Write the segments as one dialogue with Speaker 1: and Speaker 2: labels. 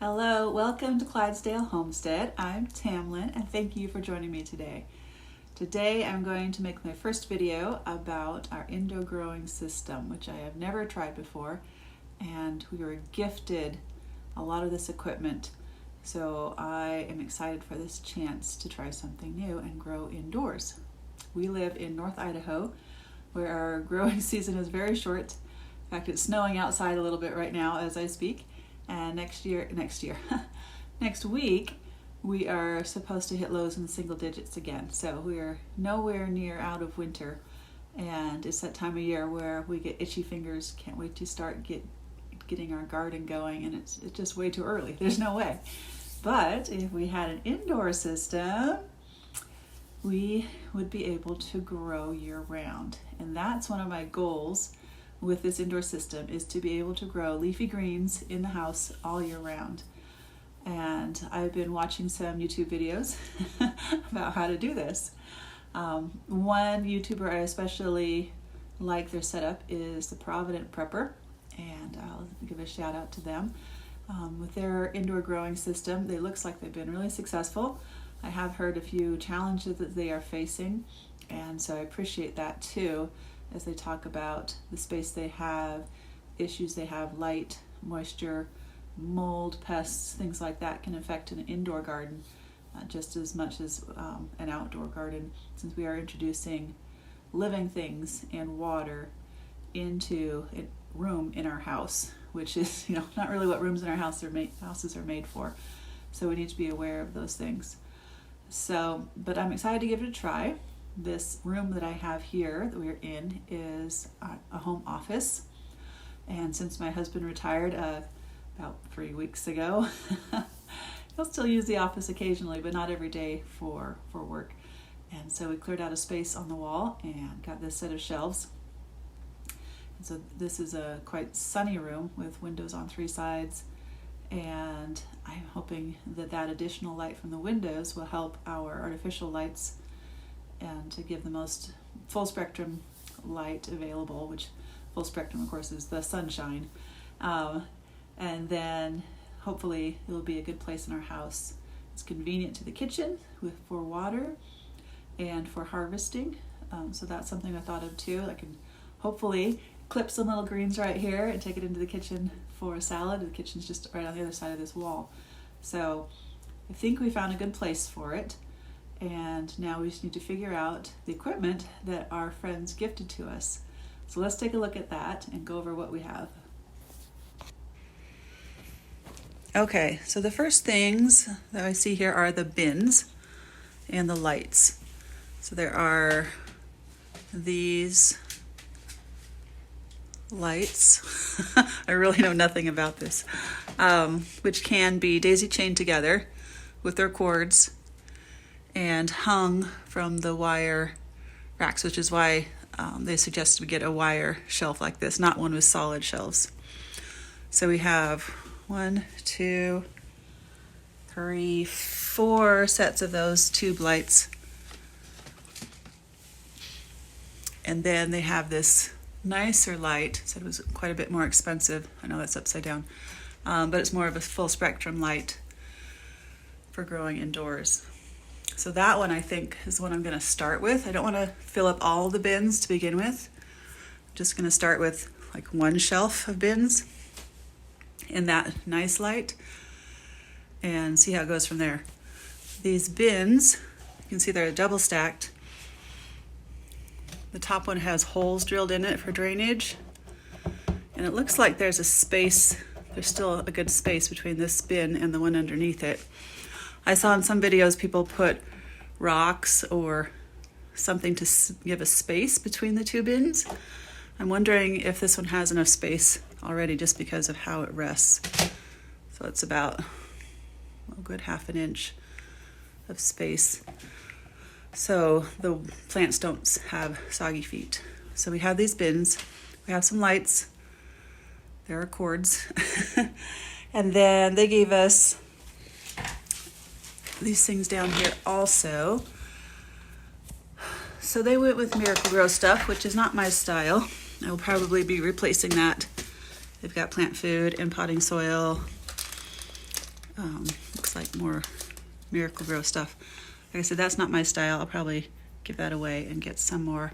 Speaker 1: Hello, welcome to Clydesdale Homestead. I'm Tamlin and thank you for joining me today. Today I'm going to make my first video about our indoor growing system, which I have never tried before, and we were gifted a lot of this equipment, so I am excited for this chance to try something new and grow indoors. We live in North Idaho, where our growing season is very short. In fact, it's snowing outside a little bit right now as I speak. And next week, we are supposed to hit lows in the single digits again. So we are nowhere near out of winter. And it's that time of year where we get itchy fingers, can't wait to start getting our garden going, and it's just way too early. There's no way. But if we had an indoor system, we would be able to grow year round. And that's one of my goals with this indoor system, is to be able to grow leafy greens in the house all year round. And I've been watching some YouTube videos about how to do this. One YouTuber I especially like their setup is the Provident Prepper, and I'll give a shout out to them. With their indoor growing system, it looks like they've been really successful. I have heard a few challenges that they are facing, and so I appreciate that too, as they talk about the space they have, issues they have, light, moisture, mold, pests, things like that can affect an indoor garden just as much as an outdoor garden, since we are introducing living things and water into a room in our house, which is, not really what rooms in our houses are made for. So we need to be aware of those things. But I'm excited to give it a try. This room that I have here that we're in is a home office, and since my husband retired about 3 weeks ago, he'll still use the office occasionally, but not every day for work. And so we cleared out a space on the wall and got this set of shelves. And so this is a quite sunny room with windows on 3 sides, and I'm hoping that additional light from the windows will help our artificial lights and to give the most full spectrum light available, which full spectrum of course is the sunshine. And then hopefully it will be a good place in our house. It's convenient to the kitchen for water and for harvesting. So that's something I thought of too. I can hopefully clip some little greens right here and take it into the kitchen for a salad. The kitchen's just right on the other side of this wall. So I think we found a good place for it. And now we just need to figure out the equipment that our friends gifted to us. So let's take a look at that and go over what we have. Okay, so the first things that I see here are the bins and the lights. So there are these lights. I really know nothing about this, which can be daisy chained together with their cords and hung from the wire racks, which is why they suggested we get a wire shelf like this, not one with solid shelves. So we have 1, 2, 3, 4 sets of those tube lights. And then they have this nicer light. Said it was quite a bit more expensive. I know that's upside down, but it's more of a full spectrum light for growing indoors. So that one I think is what I'm going to start with. I don't want to fill up all the bins to begin with. I'm just going to start with like one shelf of bins in that nice light and see how it goes from there. These bins, you can see they're double stacked. The top one has holes drilled in it for drainage, and it looks like there's a space, there's still a good space between this bin and the one underneath it. I saw in some videos people put rocks or something to give a space between the 2 bins. I'm wondering if this one has enough space already just because of how it rests. So it's about a good 1/2 inch of space, so the plants don't have soggy feet. So we have these bins, we have some lights, there are cords, and then they gave us these things down here also. So they went with Miracle-Gro stuff, which is not my style. I will probably be replacing that. They've got plant food and potting soil Looks like more Miracle-Gro stuff. Like I said, that's not my style. I'll probably give that away and get some more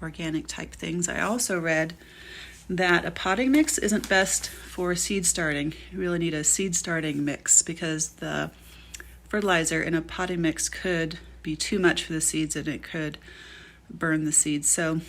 Speaker 1: organic type things. I also read that a potting mix isn't best for seed starting. You really need a seed starting mix because the fertilizer in a potting mix could be too much for the seeds and it could burn the seeds. So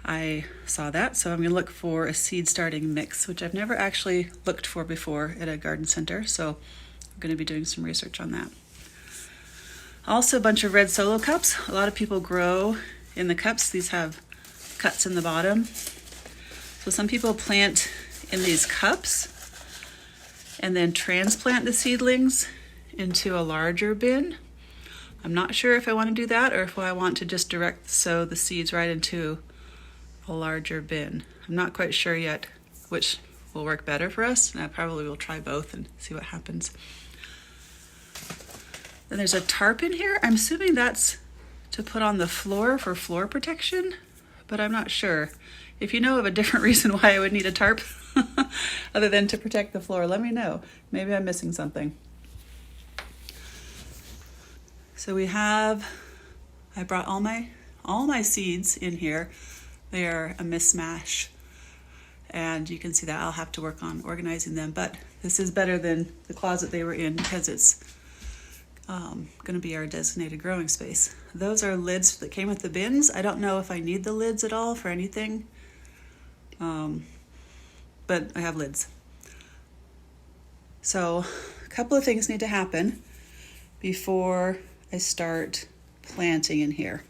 Speaker 1: I saw that, so I'm going to look for a seed starting mix, which I've never actually looked for before at a garden center, so I'm going to be doing some research on that. Also a bunch of red solo cups. A lot of people grow in the cups. These have cuts in the bottom. So some people plant in these cups and then transplant the seedlings into a larger bin. I'm not sure if I want to do that or if I want to just direct sow the seeds right into a larger bin. I'm not quite sure yet which will work better for us, and I probably will try both and see what happens. Then there's a tarp in here. I'm assuming that's to put on the floor for floor protection, but I'm not sure. If you know of a different reason why I would need a tarp other than to protect the floor, let me know. Maybe I'm missing something. So I brought all my seeds in here. They are a mismatch, and you can see that I'll have to work on organizing them, but this is better than the closet they were in because it's going to be our designated growing space. Those are lids that came with the bins. I don't know if I need the lids at all for anything, but I have lids. So a couple of things need to happen before I start planting in here.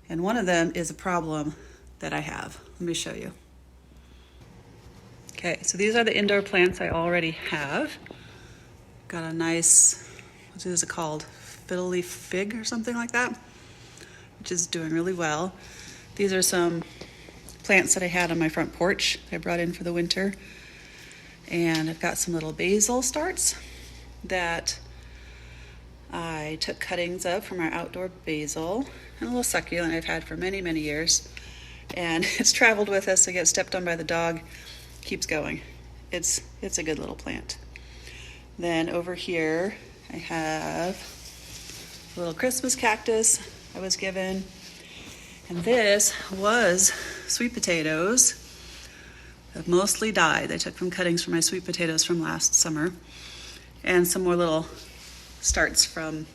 Speaker 1: And one of them is a problem that I have. Let me show you. Okay, so these are the indoor plants I already have. Got a nice, what is it called? Fiddle leaf fig or something like that, which is doing really well. These are some plants that I had on my front porch that I brought in for the winter. And I've got some little basil starts that I took cuttings of from our outdoor basil, and a little succulent I've had for many, many years. And it's traveled with us. It gets stepped on by the dog, keeps going. It's a good little plant. Then over here I have a little Christmas cactus I was given. And this was sweet potatoes that mostly died. I took from cuttings from my sweet potatoes from last summer. And some more little starts from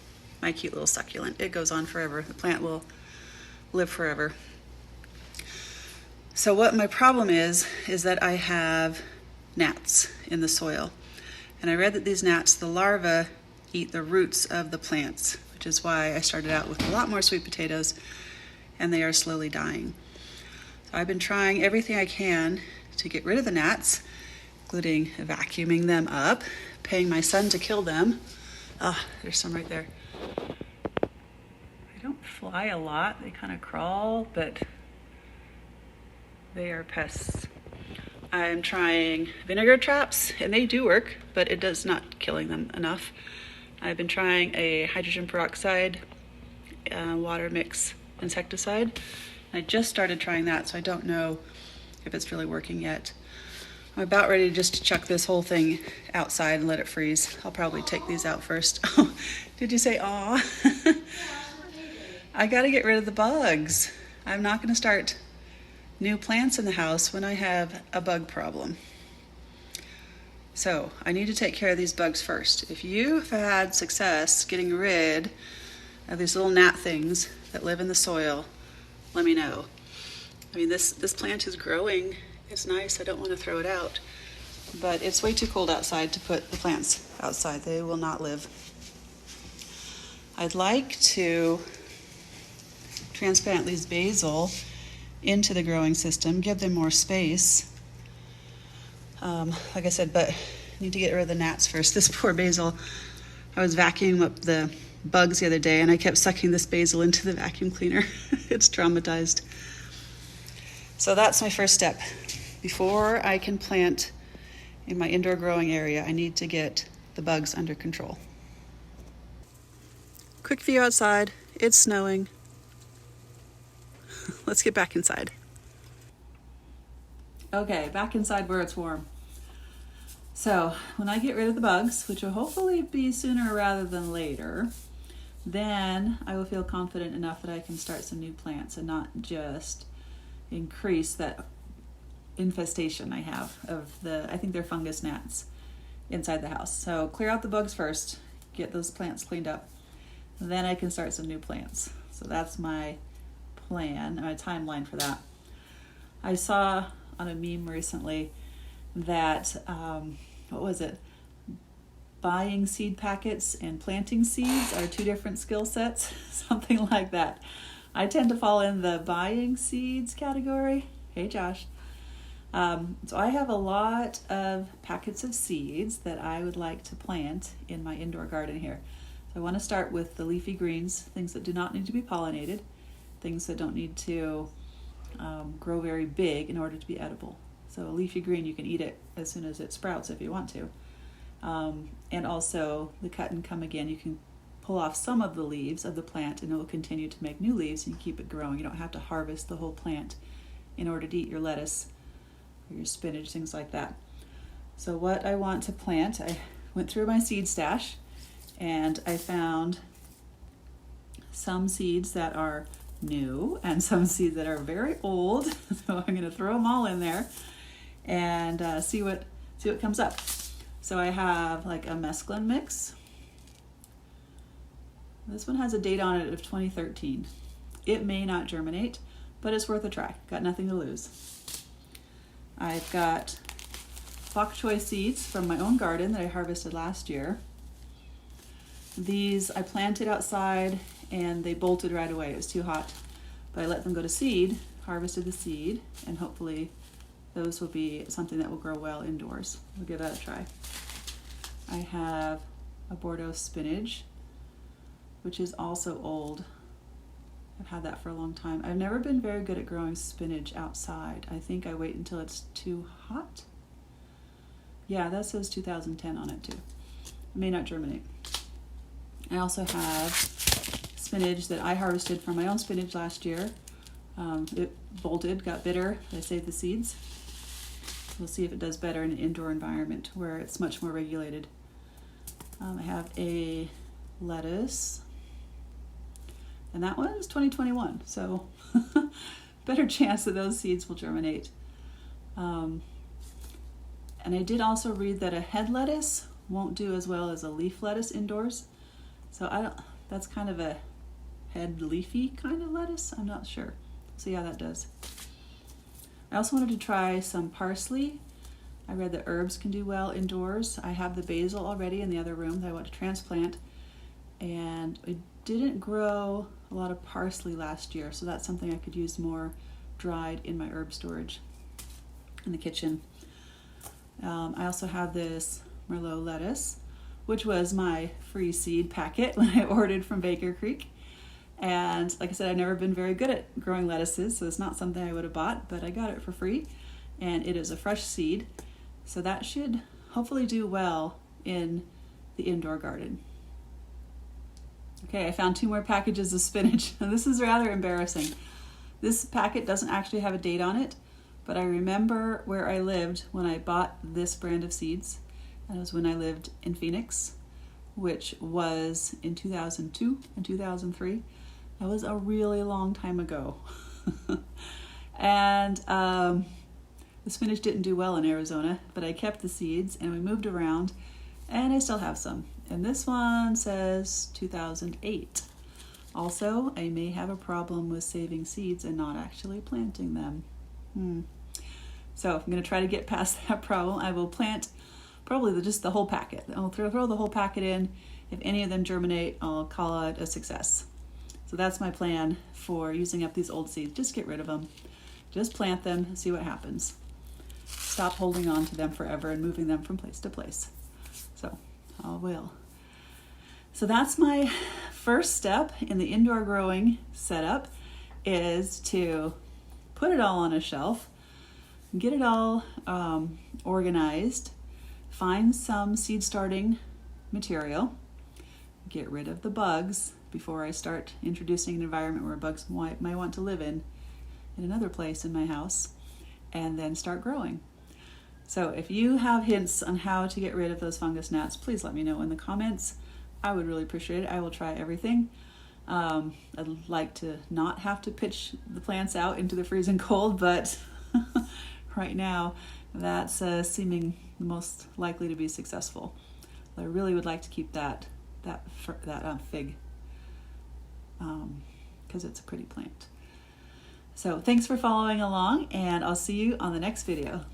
Speaker 1: my cute little succulent. It goes on forever. The plant will live forever. So what my problem is that I have gnats in the soil. And I read that these gnats, the larvae, eat the roots of the plants, which is why I started out with a lot more sweet potatoes, and they are slowly dying. So I've been trying everything I can to get rid of the gnats, including vacuuming them up, paying my son to kill them. There's some right there. They don't fly a lot. They kind of crawl, but they are pests. I'm trying vinegar traps, and they do work, but it does not killing them enough. I've been trying a hydrogen peroxide water mix insecticide. I just started trying that, so I don't know if it's really working yet. I'm about ready just to chuck this whole thing outside and let it freeze. I'll probably take these out first. Oh, did you say aw? I gotta get rid of the bugs. I'm not gonna start new plants in the house when I have a bug problem. So I need to take care of these bugs first. If you've had success getting rid of these little gnat things that live in the soil, let me know. I mean, this plant is growing. It's nice. I don't want to throw it out, but it's way too cold outside to put the plants outside. They will not live. I'd like to transplant these basil into the growing system, give them more space. Like I said, but I need to get rid of the gnats first. This poor basil, I was vacuuming up the bugs the other day, and I kept sucking this basil into the vacuum cleaner. It's traumatized. So that's my first step. Before I can plant in my indoor growing area, I need to get the bugs under control. Quick view outside. It's snowing. Let's get back inside. Okay, back inside where it's warm. So when I get rid of the bugs, which will hopefully be sooner rather than later, then I will feel confident enough that I can start some new plants and not just increase that infestation I have of I think they're fungus gnats inside the house. So clear out the bugs first, get those plants cleaned up, then I can start some new plants. So that's my plan, my timeline for that. I saw on a meme recently that, what was it? Buying seed packets and planting seeds are two different skill sets, something like that. I tend to fall in the buying seeds category. Hey, Josh. So I have a lot of packets of seeds that I would like to plant in my indoor garden here. So I want to start with the leafy greens, things that do not need to be pollinated, things that don't need to grow very big in order to be edible. So a leafy green, you can eat it as soon as it sprouts if you want to. And also the cut and come again, you can pull off some of the leaves of the plant and it will continue to make new leaves and you keep it growing. You don't have to harvest the whole plant in order to eat your lettuce or your spinach, things like that. So what I want to plant, I went through my seed stash and I found some seeds that are new and some seeds that are very old. So I'm going to throw them all in there and see what comes up. So I have like a mesclun mix. This one has a date on it of 2013. It may not germinate, but it's worth a try. Got nothing to lose. I've got bok choy seeds from my own garden that I harvested last year. These I planted outside and they bolted right away. It was too hot. But I let them go to seed, harvested the seed, and hopefully those will be something that will grow well indoors. We'll give that a try. I have a Bordeaux spinach, which is also old. I've had that for a long time. I've never been very good at growing spinach outside. I think I wait until it's too hot. Yeah, that says 2010 on it too. It may not germinate. I also have spinach that I harvested from my own spinach last year. It bolted, got bitter. I saved the seeds. We'll see if it does better in an indoor environment where it's much more regulated. I have a lettuce, and that one is 2021, so better chance that those seeds will germinate. And I did also read that a head lettuce won't do as well as a leaf lettuce indoors. So that's kind of a head leafy kind of lettuce. I'm not sure. See how that does. I also wanted to try some parsley. I read that herbs can do well indoors. I have the basil already in the other room that I want to transplant. And I didn't grow a lot of parsley last year, so that's something I could use more dried in my herb storage in the kitchen. I also have this Merlot lettuce, which was my free seed packet when I ordered from Baker Creek. And like I said, I've never been very good at growing lettuces, so it's not something I would have bought, but I got it for free. And it is a fresh seed, so that should hopefully do well in the indoor garden. Okay, I found 2 more packages of spinach. And this is rather embarrassing. This packet doesn't actually have a date on it, but I remember where I lived when I bought this brand of seeds. That was when I lived in Phoenix, which was in 2002 and 2003. That was a really long time ago. And the spinach didn't do well in Arizona, but I kept the seeds and we moved around and I still have some. And this one says 2008. Also, I may have a problem with saving seeds and not actually planting them. So I'm going to try to get past that problem. I will plant probably just the whole packet. I'll throw the whole packet in. If any of them germinate, I'll call it a success. So that's my plan for using up these old seeds. Just get rid of them. Just plant them and see what happens. Stop holding on to them forever and moving them from place to place. So I will. So that's my first step in the indoor growing setup, is to put it all on a shelf, get it all organized, find some seed starting material, get rid of the bugs before I start introducing an environment where bugs might want to live in another place in my house, and then start growing. So if you have hints on how to get rid of those fungus gnats, please let me know in the comments. I would really appreciate it. I will try everything. I'd like to not have to pitch the plants out into the freezing cold, but right now that's seeming the most likely to be successful. I really would like to keep that fig because it's a pretty plant. So thanks for following along, and I'll see you on the next video.